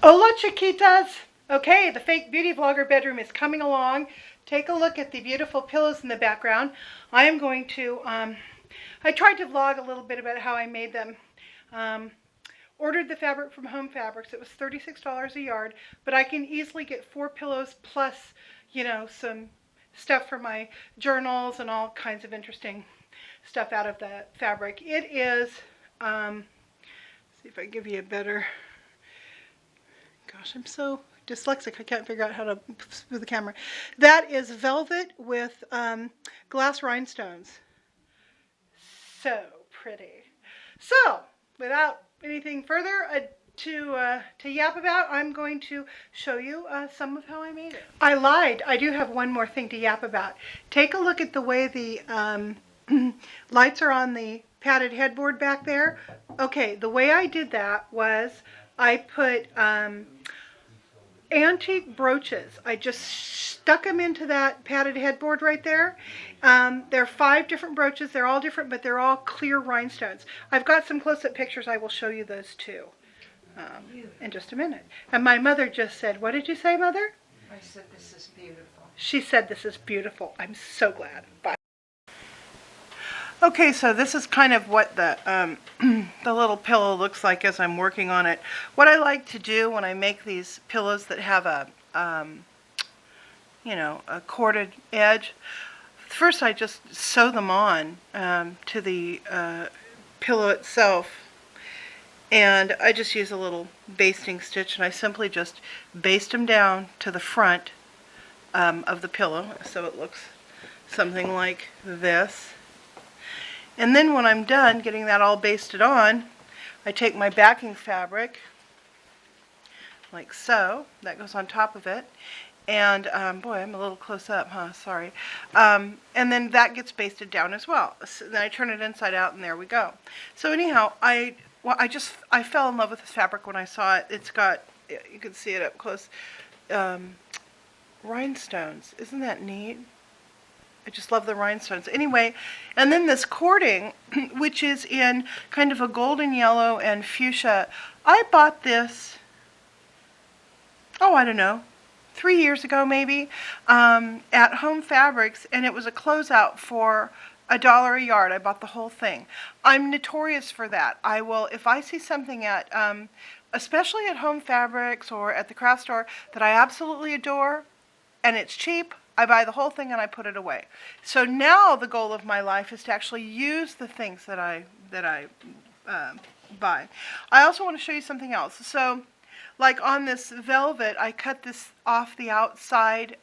Hola chiquitas! Okay, the fake beauty vlogger bedroom is coming along. Take a look at the beautiful pillows in the background. I am going to, I tried to vlog a little bit about how I made them. Ordered the fabric from Home Fabrics. It was $36 a yard, but I can easily get 4 pillows plus, you know, some stuff for my journals and all kinds of interesting stuff out of the fabric. It is, see if I give you a better... Gosh, I'm so dyslexic. I can't figure out how to move the camera. That is velvet with glass rhinestones. So pretty. So, without anything further to yap about, I'm going to show you some of how I made it. I lied. I do have one more thing to yap about. Take a look at the way the lights are on the padded headboard back there. Okay, the way I did that was I put antique brooches. I just stuck them into that padded headboard right there. There are 5 different brooches. They're all different, but they're all clear rhinestones. I've got some close-up pictures. I will show you those too in just a minute. And my mother just said, what did you say, Mother? I said this is beautiful. She said this is beautiful. I'm so glad. Bye. Okay, so this is kind of what the the little pillow looks like as I'm working on it. What I like to do when I make these pillows that have a, you know, a corded edge, first I just sew them on to the pillow itself, and I just use a little basting stitch, and I simply just baste them down to the front of the pillow, so it looks something like this. And then when I'm done getting that all basted on, I take my backing fabric, like so. That goes on top of it. And, boy, I'm a little close up, huh? Sorry. And then that gets basted down as well. So then I turn it inside out, and there we go. So anyhow, I fell in love with this fabric when I saw it. It's got, you can see it up close, rhinestones. Isn't that neat? I just love the rhinestones. Anyway, and then this cording, which is in kind of a golden yellow and fuchsia. I bought this, oh, I don't know, 3 years ago maybe, at Home Fabrics, and it was a closeout for $1 a yard. I bought the whole thing. I'm notorious for that. I will, if I see something at, especially at Home Fabrics or at the craft store that I absolutely adore, and it's cheap, I buy the whole thing and I put it away. So now the goal of my life is to actually use the things that I buy. I also want to show you something else. So, like on this velvet, I cut this off the outside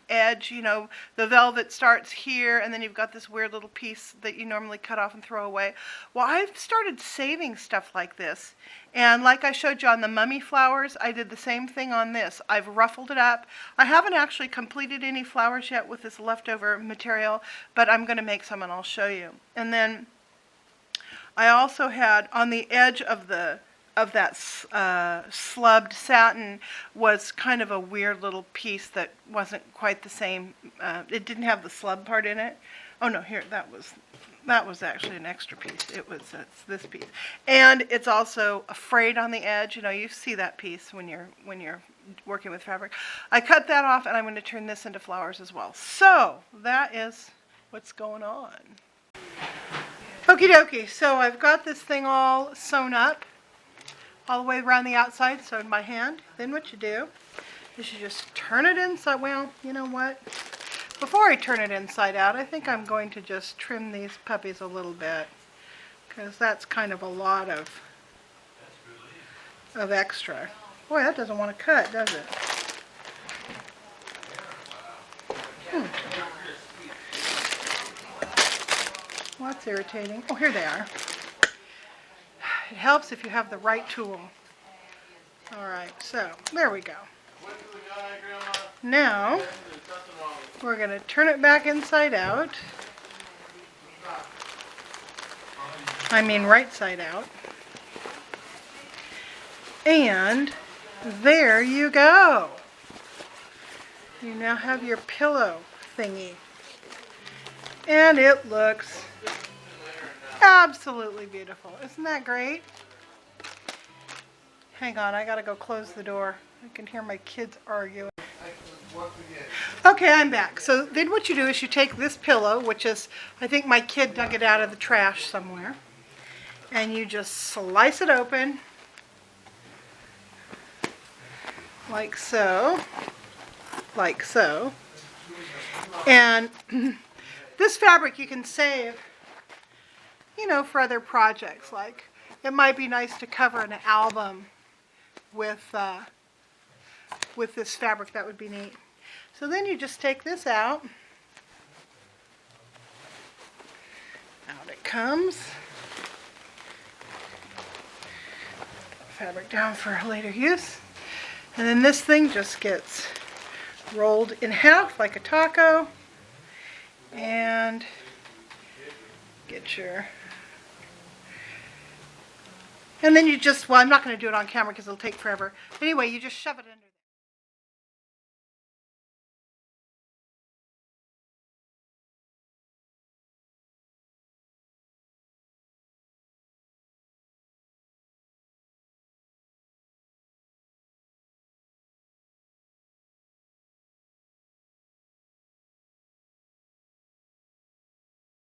edge. You know, the velvet starts here, and then you've got this weird little piece that you normally cut off and throw away. Well, I've started saving stuff like this. And like I showed you on the mummy flowers, I did the same thing on this. I've ruffled it up. I haven't actually completed any flowers yet with this leftover material, but I'm going to make some and I'll show you. And then I also had on the edge of that slubbed satin was kind of a weird little piece that wasn't quite the same. It didn't have the slub part in it. Oh no, here, that was actually an extra piece. It's this piece, and it's also a frayed on the edge. You know, you see that piece when you're working with fabric. I cut that off, and I'm going to turn this into flowers as well. So that is what's going on. Okie dokie. So I've got this thing all sewn up, all the way around the outside, sewed by hand. Then what you do is you just turn it inside. Well, you know what? Before I turn it inside out, I think I'm going to just trim these puppies a little bit, because that's kind of a lot of extra. Boy, that doesn't want to cut, does it? Well, that's irritating. Oh, here they are. It helps if you have the right tool. All right, so there we go. Now, we're going to turn it back inside out. I mean right side out. And there you go. You now have your pillow thingy. And it looks absolutely beautiful. Isn't that great? Hang on, I gotta go close the door. I can hear my kids arguing. Okay, I'm back. So then what you do is you take this pillow, which is, I think my kid dug it out of the trash somewhere, and you just slice it open, like so, like so. And this fabric you can save, you know, for other projects. Like, it might be nice to cover an album with this fabric. That would be neat. So then you just take this out. Out it comes. Fabric down for later use. And then this thing just gets rolled in half like a taco. And get your... And then you just, well, I'm not going to do it on camera because it'll take forever. Anyway, you just shove it under there.